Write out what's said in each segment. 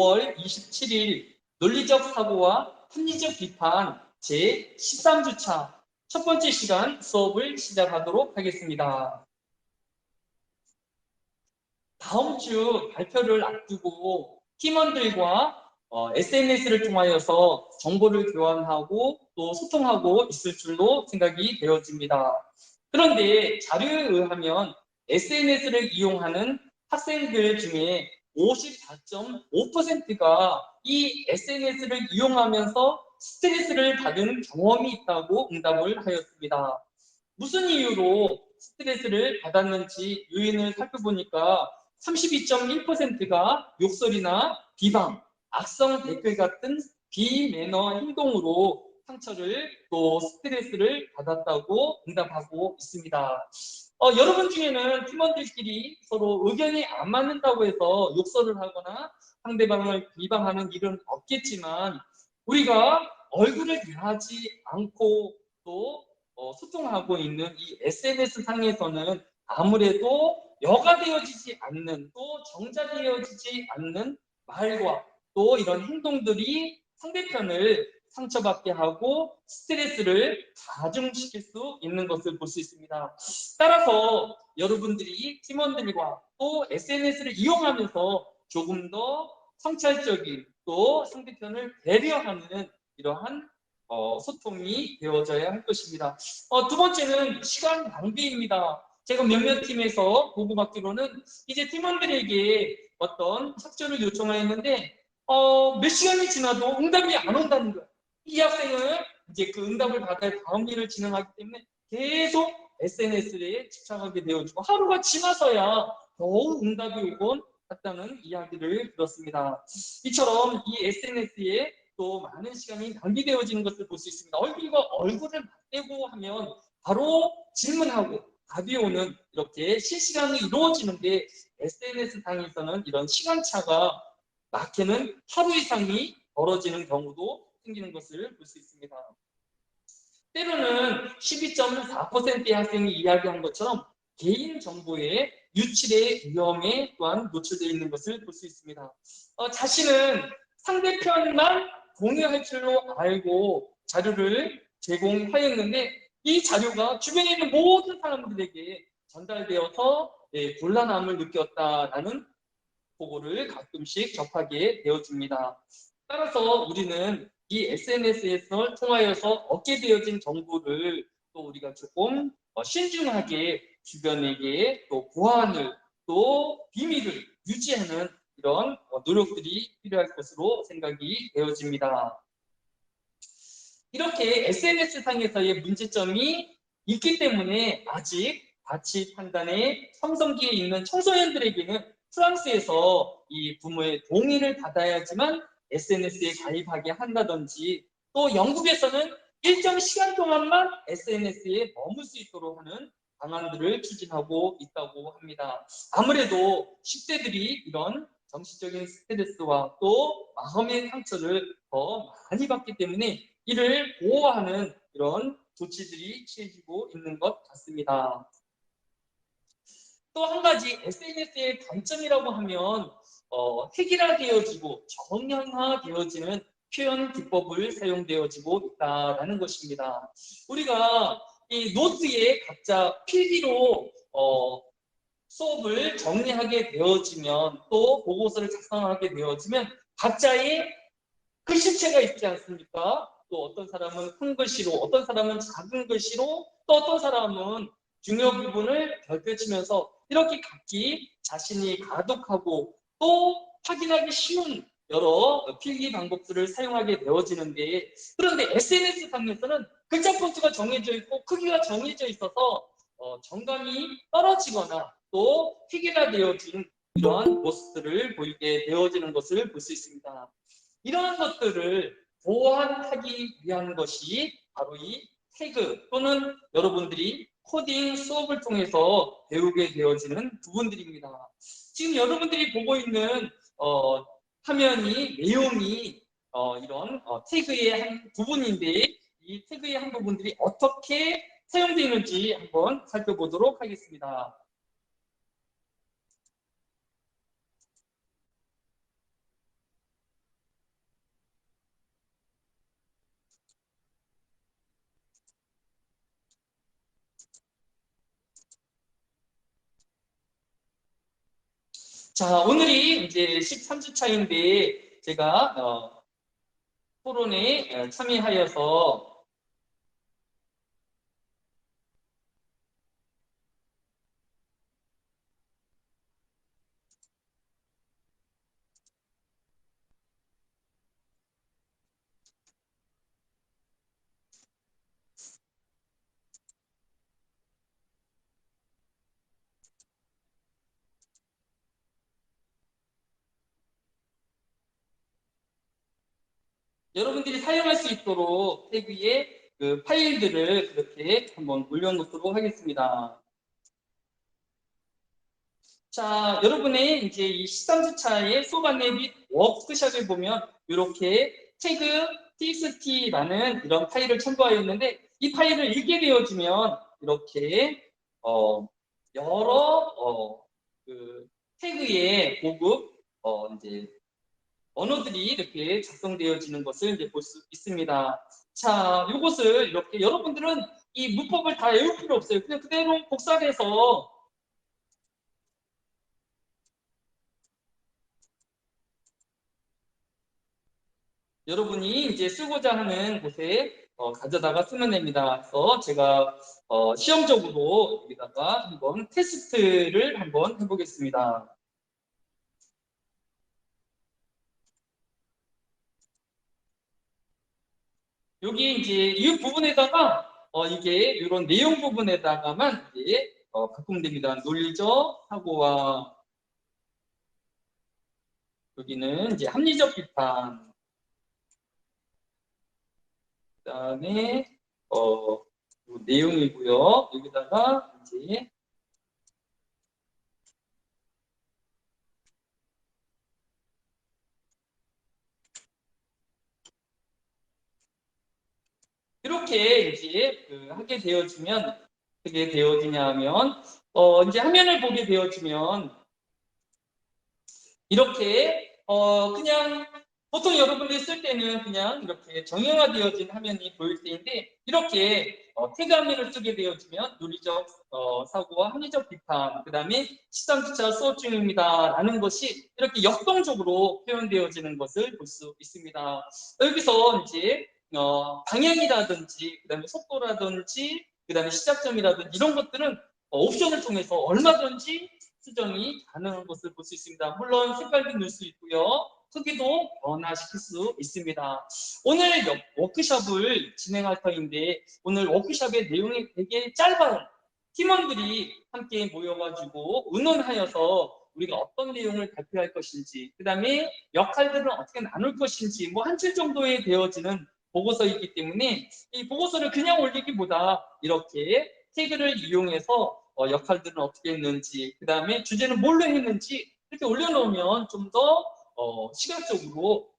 5월 27일 논리적 사고와 합리적 비판 제13주차 첫 번째 시간 수업을 시작하도록 하겠습니다. 다음 주 발표를 앞두고 팀원들과 SNS를 통하여서 정보를 교환하고 또 소통하고 있을 줄로 생각이 되어집니다. 그런데 자료에 의하면 SNS를 이용하는 학생들 중에 54.5%가 이 SNS를 이용하면서 스트레스를 받은 경험이 있다고 응답을 하였습니다. 무슨 이유로 스트레스를 받았는지 요인을 살펴보니까 32.1%가 욕설이나 비방, 악성 댓글 같은 비매너 행동으로 상처를 또 스트레스를 받았다고 응답하고 있습니다. 여러분 중에는 팀원들끼리 서로 의견이 안 맞는다고 해서 욕설을 하거나 상대방을 비방하는 일은 없겠지만 우리가 얼굴을 대하지 않고 또 소통하고 있는 이 SNS 상에서는 아무래도 여과되어지지 않는 또 정자되어지지 않는 말과 또 이런 행동들이 상대편을 상처받게 하고 스트레스를 가중시킬 수 있는 것을 볼 수 있습니다. 따라서 여러분들이 팀원들과 또 SNS를 이용하면서 조금 더 성찰적인 또 상대편을 배려하는 이러한 소통이 되어져야 할 것입니다. 두 번째는 시간 낭비입니다. 제가 몇몇 팀에서 보고받기로는 이제 팀원들에게 어떤 협조를 요청하였는데 몇 시간이 지나도 응답이 안 온다는 거예요. 이 학생은 이제 그 응답을 받아야 다음 일을 진행하기 때문에 계속 SNS에 집착하게 되어지고 하루가 지나서야 겨우 응답이 오곤 했다는 이야기를 들었습니다. 이처럼 이 SNS에 또 많은 시간이 낭비되어지는 것을 볼 수 있습니다. 얼굴을 맞대고 하면 바로 질문하고 답이 오는 이렇게 실시간으로 이루어지는데 SNS 상에서는 이런 시간차가 많게는 하루 이상이 벌어지는 경우도 생기는 것을 볼 수 있습니다. 때로는 12.4%의 학생이 이야기한 것처럼 개인정보의 유출의 위험에 또한 노출되어 있는 것을 볼 수 있습니다. 자신은 상대편만 공유할 줄로 알고 자료를 제공하였는데 이 자료가 주변에 있는 모든 사람들에게 전달되어서 곤란함을 느꼈다라는 보고를 가끔씩 접하게 되어집니다. 따라서 우리는 이 SNS에서 통하여서 얻게 되어진 정보를 또 우리가 조금 신중하게 주변에게 또 보안을 또 비밀을 유지하는 이런 노력들이 필요할 것으로 생각이 되어집니다. 이렇게 SNS상에서의 문제점이 있기 때문에 아직 가치 판단의 삼성기에 있는 청소년들에게는 프랑스에서 이 부모의 동의를 받아야지만 SNS에 가입하게 한다든지 또 영국에서는 일정 시간 동안만 SNS에 머물 수 있도록 하는 방안들을 추진하고 있다고 합니다. 아무래도 10대들이 이런 정신적인 스트레스와 또 마음의 상처를 더 많이 받기 때문에 이를 보호하는 이런 조치들이 취해지고 있는 것 같습니다. 또 한 가지 SNS의 단점이라고 하면 획일화되어지고 정형화되어지는 표현 기법을 사용되어지고 있다는 것입니다. 우리가 이 노트에 각자 필기로 수업을 정리하게 되어지면 또 보고서를 작성하게 되어지면 각자의 글씨체가 있지 않습니까? 또 어떤 사람은 큰 글씨로, 어떤 사람은 작은 글씨로, 또 어떤 사람은 중요 부분을 별표치면서 이렇게 각기 자신이 가독하고 또 확인하기 쉬운 여러 필기 방법들을 사용하게 되어지는데 그런데 SNS 상에서는 글자 폰트가 정해져 있고 크기가 정해져 있어서 정감이 떨어지거나 또 희귀가 되어진 이러한 모습들을 보이게 되어지는 것을 볼 수 있습니다. 이러한 것들을 보완하기 위한 것이 바로 이 태그 또는 여러분들이 코딩 수업을 통해서 배우게 되어지는 부분들입니다. 지금 여러분들이 보고 있는 화면이 내용이 이런 태그의 한 부분인데 이 태그의 한 부분들이 어떻게 사용되는지 한번 살펴보도록 하겠습니다. 자, 오늘이 이제 13주 차인데 제가 토론에 참여하여서 여러분들이 사용할 수 있도록 태그에 그 파일들을 그렇게 한번 올려놓도록 하겠습니다. 자, 여러분의 이제 이 13주차의 소반의 및 워크샵을 보면 이렇게 태그 txt라는 이런 파일을 첨부하였는데 이 파일을 읽게 되어지면 이렇게 여러 그 태그의 보급 이제 언어들이 이렇게 작성되어지는 것을 이제 볼 수 있습니다. 자, 이것을 이렇게 여러분들은 이 문법을 다 외울 필요 없어요. 그냥 그대로 복사해서 여러분이 이제 쓰고자 하는 곳에 가져다가 쓰면 됩니다. 그래서 제가 시험적으로 여기다가 한번 테스트를 한번 해보겠습니다. 여기 이제 이 부분에다가 이게 이런 내용 부분에다가만 이제 바꾸면 됩니다. 논리적 사고와 여기는 이제 합리적 비판, 그다음에 내용이고요. 여기다가 이제 이렇게 이제 하게 되어지면 어떻게 되어지냐면 이제 화면을 보게 되어지면 이렇게 그냥 보통 여러분들이 쓸 때는 그냥 이렇게 정형화되어진 화면이 보일 때인데 이렇게 태그 화면을 쓰게 되어지면 논리적 사고와 합리적 비판, 그 다음에 13주차 수업 중입니다 라는 것이 이렇게 역동적으로 표현되어지는 것을 볼 수 있습니다. 여기서 이제 방향이라든지 그 다음에 속도라든지 그 다음에 시작점이라든지 이런 것들은 옵션을 통해서 얼마든지 수정이 가능한 것을 볼 수 있습니다. 물론 색깔도 넣을 수 있고요. 크기도 변화시킬 수 있습니다. 오늘 워크숍을 진행할 터인데 오늘 워크숍의 내용이 되게 짧아요. 팀원들이 함께 모여가지고 의논하여서 우리가 어떤 내용을 발표할 것인지, 그 다음에 역할들을 어떻게 나눌 것인지, 뭐 한 줄 정도에 되어지는 보고서이기 때문에 이 보고서를 그냥 올리기보다 이렇게 태그를 이용해서 역할들은 어떻게 했는지, 그 다음에 주제는 뭘로 했는지 이렇게 올려놓으면 좀 더 시각적으로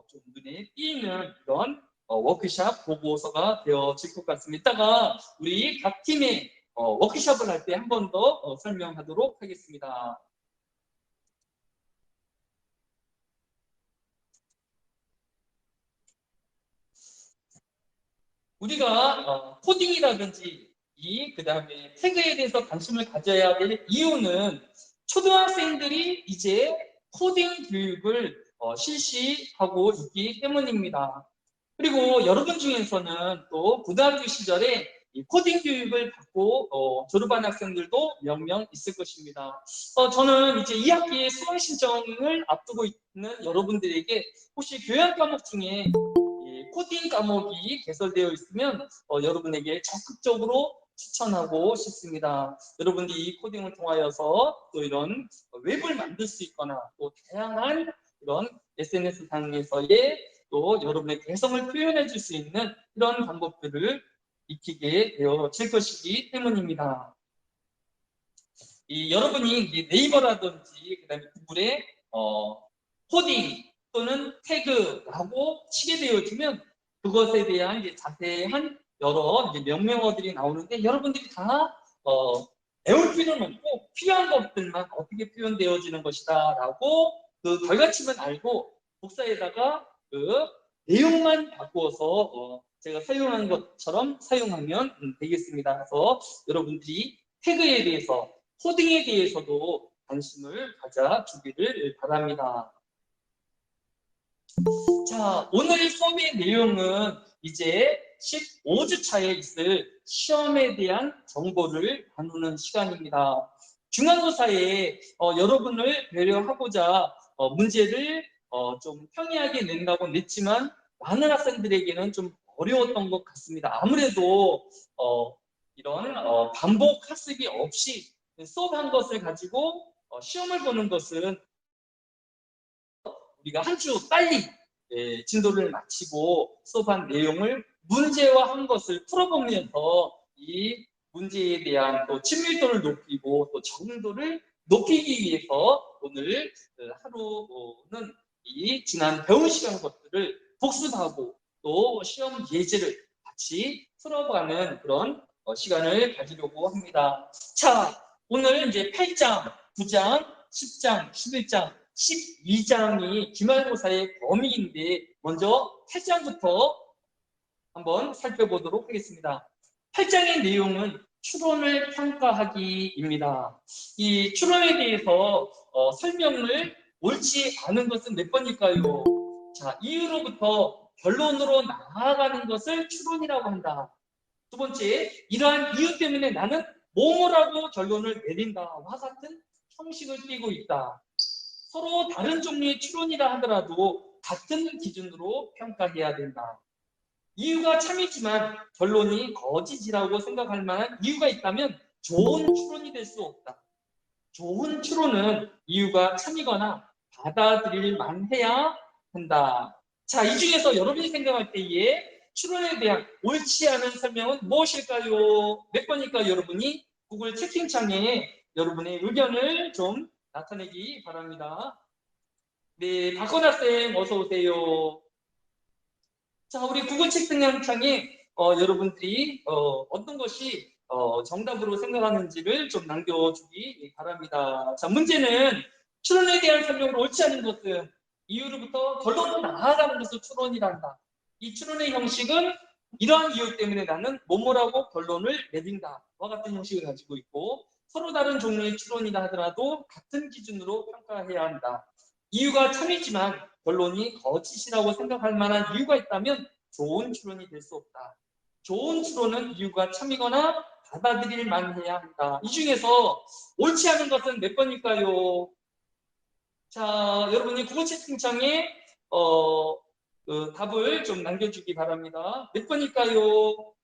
좀 눈에 띄는 그런 워크샵 보고서가 되어질 것 같습니다. 이따가 우리 각 팀의 워크샵을 할 때 한 번 더 설명하도록 하겠습니다. 우리가 코딩이라든지 그 다음에 태그에 대해서 관심을 가져야 될 이유는 초등학생들이 이제 코딩 교육을 실시하고 있기 때문입니다. 그리고 여러분 중에서는 또 고등학교 시절에 이 코딩 교육을 받고 졸업한 학생들도 몇 명 있을 것입니다. 저는 이제 2학기에 수강 신청을 앞두고 있는 여러분들에게 혹시 교양 과목 중에 코딩 과목이 개설되어 있으면 여러분에게 적극적으로 추천하고 싶습니다. 여러분들이 이 코딩을 통하여서 또 이런 웹을 만들 수 있거나 또 다양한 이런 SNS 상에서의 또 여러분의 개성을 표현해 줄 수 있는 이런 방법들을 익히게 되어질 것이기 때문입니다. 여러분이 네이버라든지 그다음에 구글에 코딩 또는 태그라고 치게 되어지면 그것에 대한 이제 자세한 여러 이제 명령어들이 나오는데 여러분들이 다 외울 필요는 없고 필요한 것들만 어떻게 표현되어지는 것이다라고 그 결과치만 알고 복사에다가 그 내용만 바꾸어서 제가 사용한 것처럼 사용하면 되겠습니다. 그래서 여러분들이 태그에 대해서 코딩에 대해서도 관심을 가져주기를 바랍니다. 자, 오늘 수업의 내용은 이제 15주 차에 있을 시험에 대한 정보를 나누는 시간입니다. 중간고사에 여러분을 배려하고자 문제를 좀 평이하게 낸다고 냈지만 많은 학생들에게는 좀 어려웠던 것 같습니다. 아무래도 이런 반복 학습이 없이 수업한 것을 가지고 시험을 보는 것은 우리가 한 주 빨리 진도를 마치고 수업한 내용을 문제화한 것을 풀어보면서 이 문제에 대한 또 친밀도를 높이고 또 정도를 높이기 위해서 오늘 하루는 이 지난 배운 시간 것들을 복습하고 또 시험 예제를 같이 풀어가는 그런 시간을 가지려고 합니다. 자, 오늘 이제 8장, 9장, 10장, 11장, 12장이 기말고사의 범위인데 먼저 8장부터 한번 살펴보도록 하겠습니다. 8장의 내용은 추론을 평가하기입니다. 이 추론에 대해서 설명을 옳지 않은 것은 몇 번일까요? 자, 이유로부터 결론으로 나아가는 것을 추론이라고 한다. 두 번째, 이러한 이유 때문에 나는 뭐뭐라고 결론을 내린다와 같은 형식을 띠고 있다. 서로 다른 종류의 추론이라 하더라도 같은 기준으로 평가해야 된다. 이유가 참이지만 결론이 거짓이라고 생각할 만한 이유가 있다면 좋은 추론이 될 수 없다. 좋은 추론은 이유가 참이거나 받아들일 만해야 한다. 자, 이 중에서 여러분이 생각할 때에 추론에 대한 옳지 않은 설명은 무엇일까요? 몇 번일까요, 여러분이? 구글 채팅창에 여러분의 의견을 좀 나타내기 바랍니다. 네, 박건아 쌤 어서 오세요. 자, 우리 구글 채팅창에 여러분들이 어떤 것이 정답으로 생각하는지를 좀 남겨주기 바랍니다. 자, 문제는 추론에 대한 설명을 옳지 않은 것은 이유로부터 결론으로 나아가는 것을 추론이란다. 이 추론의 형식은 이러한 이유 때문에 나는 뭐뭐라고 결론을 내린다와 같은 형식을 가지고 있고 서로 다른 종류의 추론이라 하더라도 같은 기준으로 평가해야 한다. 이유가 참이지만 결론이 거짓이라고 생각할 만한 이유가 있다면 좋은 추론이 될 수 없다. 좋은 추론은 이유가 참이거나 받아들일 만해야 한다. 이 중에서 옳지 않은 것은 몇 번일까요? 자, 여러분이 구글 채팅창에 답을 좀 남겨주기 바랍니다. 몇 번일까요?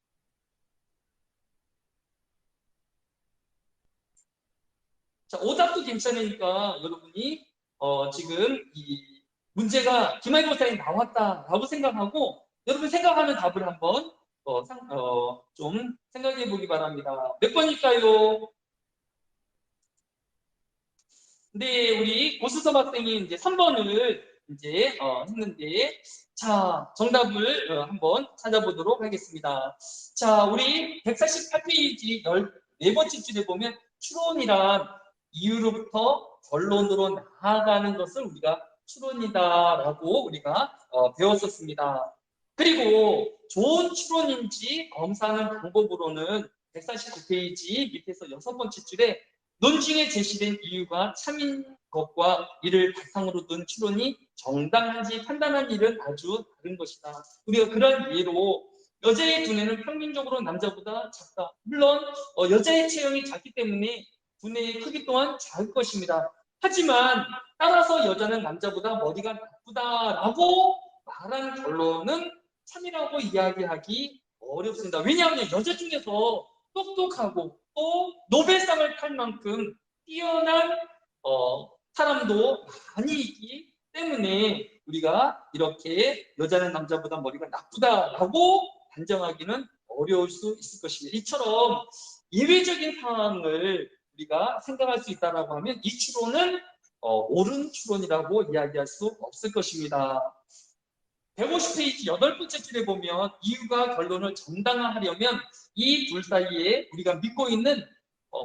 자, 오답도 괜찮으니까 여러분이 지금 이 문제가 기말고사에 나왔다라고 생각하고 여러분 생각하는 답을 한번 좀 생각해 보기 바랍니다. 몇 번일까요? 네, 우리 고수섭 학생이 이제 3번을 이제 했는데 자, 정답을 한번 찾아보도록 하겠습니다. 자, 우리 148페이지 14번째 줄에 보면 추론이란 이유로부터 결론으로 나아가는 것을 우리가 추론이다라고 우리가 배웠었습니다. 그리고 좋은 추론인지 검사하는 방법으로는 149페이지 밑에서 6번째 줄에 논증에 제시된 이유가 참인 것과 이를 바탕으로 둔 추론이 정당한지 판단한 일은 아주 다른 것이다. 우리가 그런 예로 여자의 두뇌는 평균적으로 남자보다 작다. 물론 여자의 체형이 작기 때문에 두뇌의 크기 또한 작을 것입니다. 하지만 따라서 여자는 남자보다 머리가 나쁘다라고 말한 결론은 참이라고 이야기하기 어렵습니다. 왜냐하면 여자 중에서 똑똑하고 또 노벨상을 탈 만큼 뛰어난 사람도 많이 있기 때문에 우리가 이렇게 여자는 남자보다 머리가 나쁘다라고 단정하기는 어려울 수 있을 것입니다. 이처럼 예외적인 상황을 우리가 생각할 수 있다고 하면 이 추론은 옳은 추론이라고 이야기할 수 없을 것입니다. 150페이지 8번째 줄에 보면 이유가 결론을 정당화하려면 이 둘 사이에 우리가 믿고 있는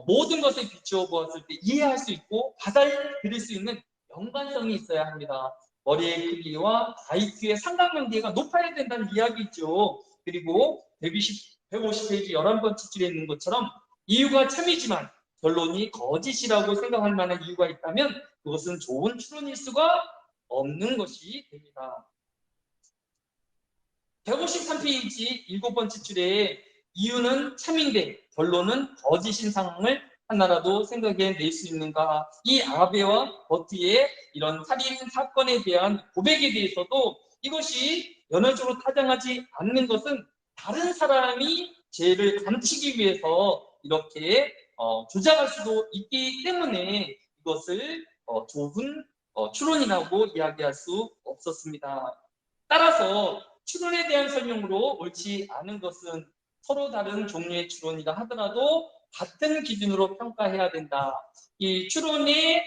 모든 것을 비추어 보았을 때 이해할 수 있고 받아들일 수 있는 연관성이 있어야 합니다. 머리의 크기와 IQ의 상관관계가 높아야 된다는 이야기죠. 그리고 150페이지 11번째 줄에 있는 것처럼 이유가 참이지만 결론이 거짓이라고 생각할 만한 이유가 있다면 그것은 좋은 추론일 수가 없는 것이 됩니다. 153페이지 7번째 줄에 이유는 참인데 결론은 거짓인 상황을 하나라도 생각해낼 수 있는가? 이 아베와 버트의 이런 살인 사건에 대한 고백에 대해서도 이것이 연역적으로 타당하지 않는 것은 다른 사람이 죄를 감추기 위해서 이렇게 조작할 수도 있기 때문에 이것을 좋은 추론이라고 이야기할 수 없었습니다. 따라서 추론에 대한 설명으로 옳지 않은 것은 서로 다른 종류의 추론이라 하더라도 같은 기준으로 평가해야 된다. 이 추론의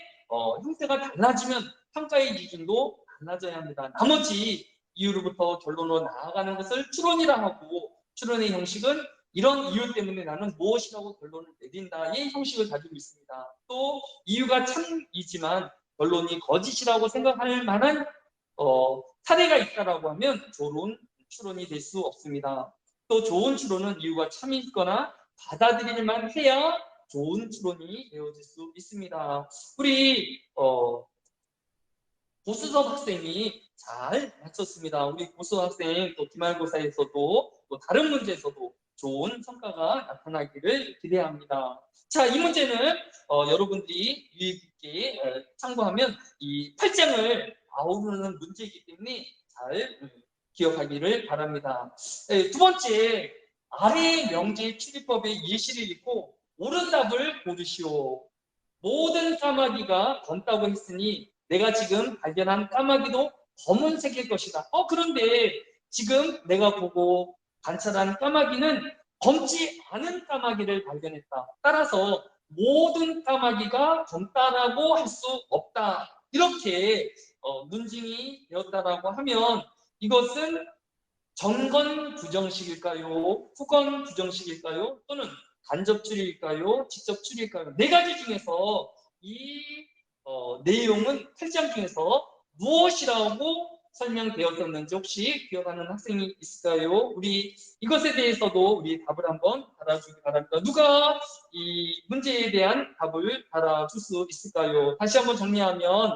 형태가 달라지면 평가의 기준도 달라져야 합니다. 나머지 이유로부터 결론으로 나아가는 것을 추론이라 하고 추론의 형식은 이런 이유 때문에 나는 무엇이라고 결론을 내린다의 형식을 가지고 있습니다. 또 이유가 참이지만 결론이 거짓이라고 생각할 만한 사례가 있다라고 하면 좋은 추론이 될 수 없습니다. 또 좋은 추론은 이유가 참있거나 받아들일만 해야 좋은 추론이 되어질 수 있습니다. 우리 고수섭 학생이 잘 맞췄습니다. 우리 고수섭 학생 또 기말고사에서도 또 다른 문제에서도 좋은 성과가 나타나기를 기대합니다. 자, 이 문제는 여러분들이 유의 깊게 참고하면 이 8장을 아우르는 문제이기 때문에 잘 기억하기를 바랍니다. 두 번째, 아래의 명제 추리법의 예시를 읽고 옳은 답을 고르시오. 모든 까마귀가 검다고 했으니 내가 지금 발견한 까마귀도 검은색일 것이다. 그런데 지금 내가 보고 관찰한 까마귀는 검지 않은 까마귀를 발견했다. 따라서 모든 까마귀가 검다라고 할 수 없다. 이렇게 논증이 되었다라고 하면 이것은 정건 부정식일까요? 후건 부정식일까요? 또는 간접 추리일까요? 직접 추리일까요? 네 가지 중에서 이 내용은 8장 중에서 무엇이라고 설명되었었는지 혹시 기억하는 학생이 있을까요? 우리 이것에 대해서도 우리 답을 한번 달아주기 바랍니다. 누가 이 문제에 대한 답을 달아줄 수 있을까요? 다시 한번 정리하면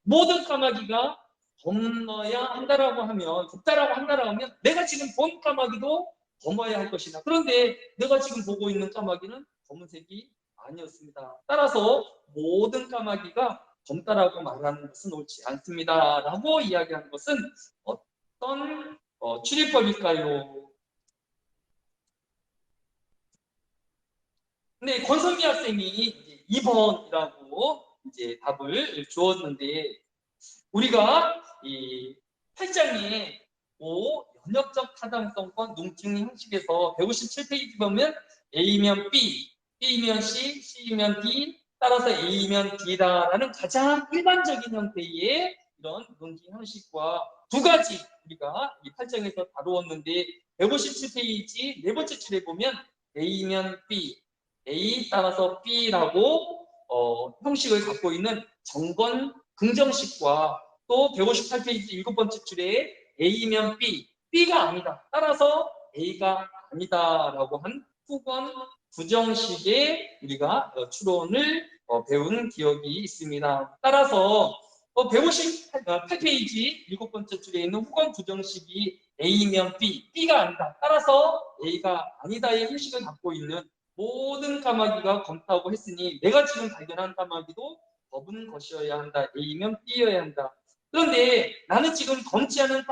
모든 까마귀가 검어야 한다라고 하면, 굽다라고 한다라고 하면 내가 지금 본 까마귀도 검어야 할 것이다. 그런데 내가 지금 보고 있는 까마귀는 검은색이 아니었습니다. 따라서 모든 까마귀가 검다라고 말하는 것은 옳지 않습니다. 라고 이야기하는 것은 어떤 추리법일까요? 근데 권선미 학생이 2번이라고 이제 답을 주었는데 우리가 이 8장에 연역적 타당성권 농증 형식에서 157페이지 보면 A면 B, B면 C, C면 D, 따라서 A면 D다라는 가장 일반적인 형태의 이런 논증 형식과 두 가지 우리가 이 8장에서 다루었는데 157페이지 네 번째 줄에 보면 A면 B, A 따라서 B라고 형식을 갖고 있는 정건 긍정식과 또 158페이지 7번째 줄에 A면 B, B가 아니다. 따라서 A가 아니다라고 한 후건 부정식의 우리가 추론을 배운 기억이 있습니다. 따라서 158페이지 7번째 줄에 있는 후건 부정식이 A면 B, B가 아니다. 따라서 A가 아니다의 형식을 갖고 있는 모든 까마귀가 검다고 했으니 내가 지금 발견한 까마귀도 검은 것이어야 한다. A면 B여야 한다. 그런데 나는 지금 검지 않은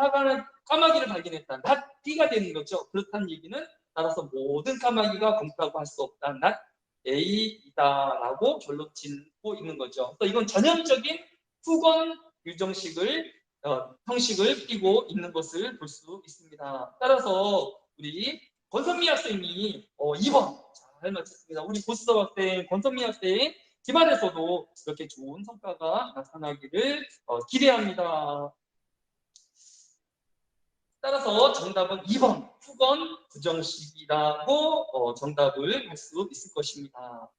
까마귀를 발견했다. 나 B가 되는 거죠. 그렇다는 얘기는 따라서 모든 까마귀가 검다고 할 수 없다. 나 A이다라고 결론 짓고 있는 거죠. 또 이건 전형적인 후건 유정식을 형식을 띠고 있는 것을 볼 수 있습니다. 따라서 우리 권선미 학생이 2번 잘 맞췄습니다. 우리 고수섭 학생, 권선미 학생 기말에서도 이렇게 좋은 성과가 나타나기를 기대합니다. 따라서 정답은 2번 후건 부정식이라고 정답을 할 수 있을 것입니다.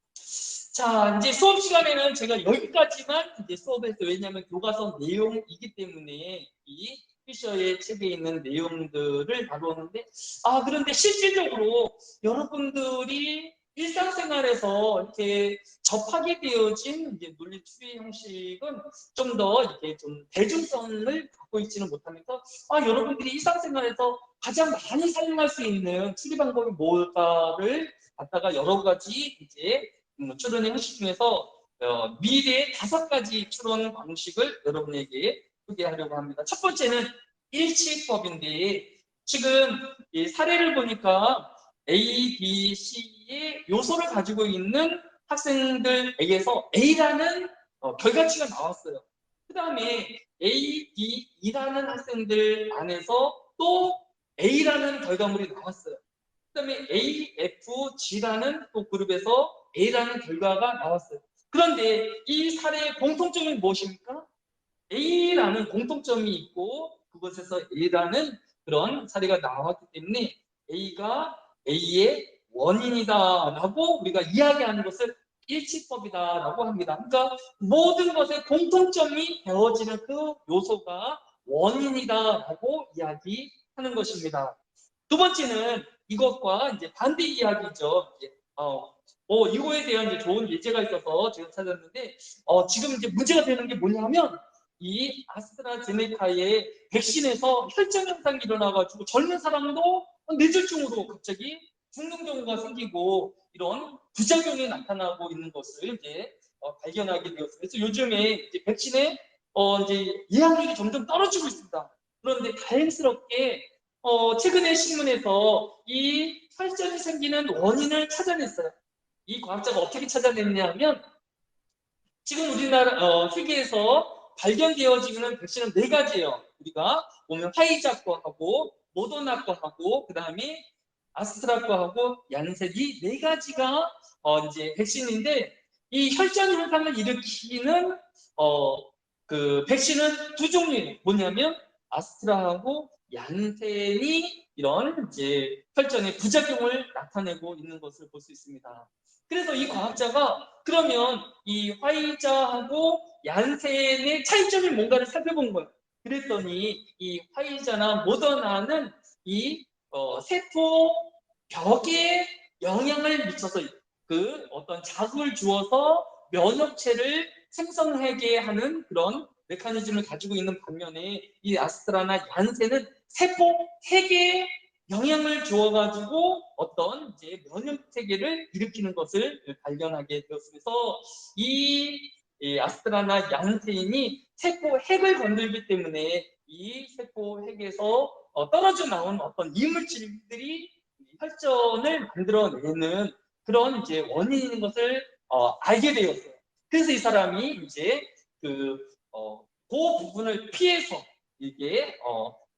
자, 이제 수업 시간에는 제가 여기까지만 이제 수업에서 왜냐하면 교과서 내용이기 때문에 이 피셔의 책에 있는 내용들을 다루었는데 그런데 실질적으로 여러분들이 일상생활에서 이렇게 접하게 되어진 이제 논리 추리 형식은 좀 더 이렇게 좀 대중성을 갖고 있지는 못하면서 여러분들이 일상생활에서 가장 많이 사용할 수 있는 추리 방법이 뭘까를 갖다가 여러 가지 이제 추론의 형식 중에서 미래의 5가지 추론 방식을 여러분에게 소개하려고 합니다. 첫 번째는 일치법인데 지금 이 사례를 보니까 A, B, C의 요소를 가지고 있는 학생들에게서 A라는 결과치가 나왔어요. 그 다음에 A, B, E라는 학생들 안에서 또 A라는 결과물이 나왔어요. 그 다음에 A, F, G라는 또 그룹에서 A라는 결과가 나왔어요. 그런데 이 사례의 공통점이 무엇입니까? A라는 공통점이 있고 그것에서 A라는 그런 사례가 나왔기 때문에 A가 A의 원인이다라고 우리가 이야기하는 것을 일치법이다라고 합니다. 그러니까 모든 것의 공통점이 되어지는 그 요소가 원인이다라고 이야기하는 것입니다. 두 번째는 이것과 이제 반대 이야기죠. 이거에 대한 이제 좋은 예제가 있어서 제가 찾았는데 지금 이제 문제가 되는 게 뭐냐면 이 아스트라제네카의 백신에서 혈전 현상이 일어나가지고 젊은 사람도 뇌졸중으로 갑자기 죽는 경우가 생기고 이런 부작용이 나타나고 있는 것을 이제 발견하게 되었습니다. 그래서 요즘에 이제 백신의 이제 예약률이 점점 떨어지고 있습니다. 그런데 다행스럽게 최근에 신문에서 이 혈전이 생기는 원인을 찾아냈어요. 이 과학자가 어떻게 찾아냈냐 하면 지금 우리나라 세계에서 발견되어지는 백신은 4가지예요. 우리가 보면 화이자 거하고 모더나 거하고 그다음에 아스트라 거하고 얀센 이 4가지가 이제 백신인데 이 혈전 현상을 일으키는 그 백신은 2종류예요. 뭐냐면 아스트라하고 얀센이 이런 이제 혈전의 부작용을 나타내고 있는 것을 볼 수 있습니다. 그래서 이 과학자가 그러면 이 화이자하고 얀센의 차이점이 뭔가를 살펴본 거예요. 그랬더니 이 화이자나 모더나는 이 세포 벽에 영향을 미쳐서 그 어떤 자극을 주어서 면역체를 생성하게 하는 그런 메커니즘을 가지고 있는 반면에 이 아스트라나 얀센은 세포 핵에 영향을 주어가지고 어떤 이제 면역 체계를 일으키는 것을 발견하게 되었으면서 이 아스트라나 얀센이 세포 핵을 건들기 때문에 이 세포 핵에서 떨어져 나온 어떤 이물질들이 혈전을 만들어내는 그런 이제 원인인 것을 알게 되었어요. 그래서 이 사람이 이제 그 부분을 피해서 이게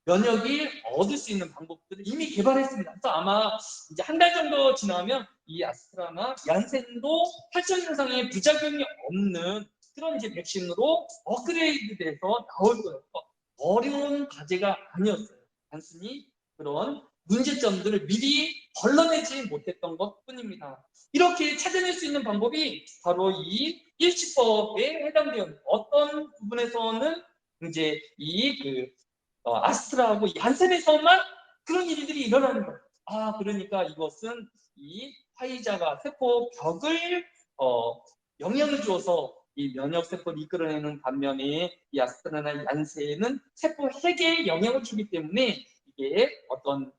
면역이 얻을 수 있는 방법들을 이미 개발했습니다. 그래서 아마 이제 한 달 정도 지나면 이 아스트라나 얀센도 혈전 현상에 부작용이 없는 그런 이제 백신으로 업그레이드돼서 나올 거예요. 어려운 과제가 아니었어요. 단순히 그런 문제점들을 미리 걸러내지 못했던 것 뿐입니다. 이렇게 찾아낼 수 있는 방법이 바로 이 일치법에 해당되는 어떤 부분에서는 이제 아스트라하고 얀센에서만 그런 일들이 일어나는 거예요. 그러니까 이것은 이 화이자가 세포 벽을 영향을 주어서 이 면역 세포를 이끌어내는 반면에 이 아스트라나 얀센은 세포 핵에 영향을 주기 때문에 이게 어떤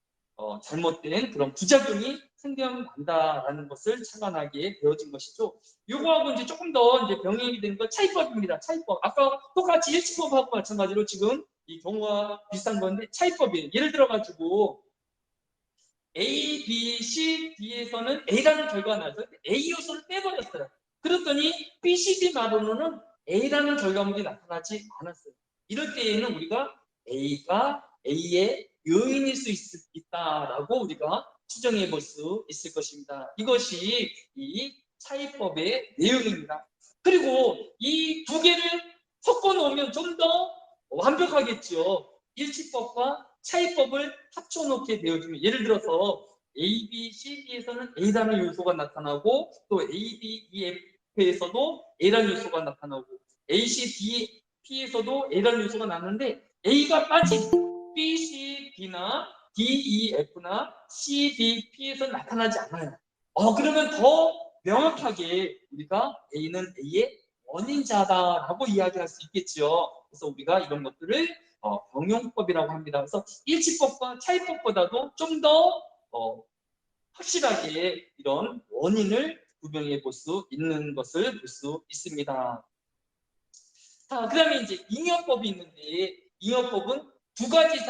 잘못된 그런 부작용이 생겨난다라는 것을 착안하게 되어진 것이죠. 요거하고 이제 조금 더 이제 병행이 되는 건 차이법입니다. 차이법. 아까 똑같이 일치법하고 마찬가지로 지금 이 경우가 비슷한 건데 차이법이에요. 예를 들어 가지고 A, B, C, D에서는 A라는 결과가 나서 A 요소를 빼버렸어요. 그랬더니 B, C, D 마로는 A라는 결과물이 나타나지 않았어요. 이럴 때에는 우리가 A가 A의 요인일 수 있다라고 우리가 추정해 볼 수 있을 것입니다. 이것이 이 차이법의 내용입니다. 그리고 이 2개를 섞어 놓으면 좀 더 완벽하겠죠. 일치법과 차이법을 합쳐놓게 되어주면 예를 들어서 A, B, C, D에서는 A라는 요소가 나타나고 또 A, B, E, F에서도 A라는 요소가 나타나고 A, C, D, P에서도 A라는 요소가 나는데 A가 빠진 B, C, D나 D, E, F나 C, D, P에서 나타나지 않아요. 그러면 더 명확하게 우리가 A는 A의 원인자다라고 이야기할 수 있겠죠. 그래서 우리가 이런 것들을 병용법이라고 합니다. 그래서 일치법과 차이법보다도 좀 더 확실하게 이런 원인을 구별해 볼 수 있는 것을 볼 수 있습니다. 자, 그다음에 이제 잉여법이 있는데 잉여법은 두 가지 이상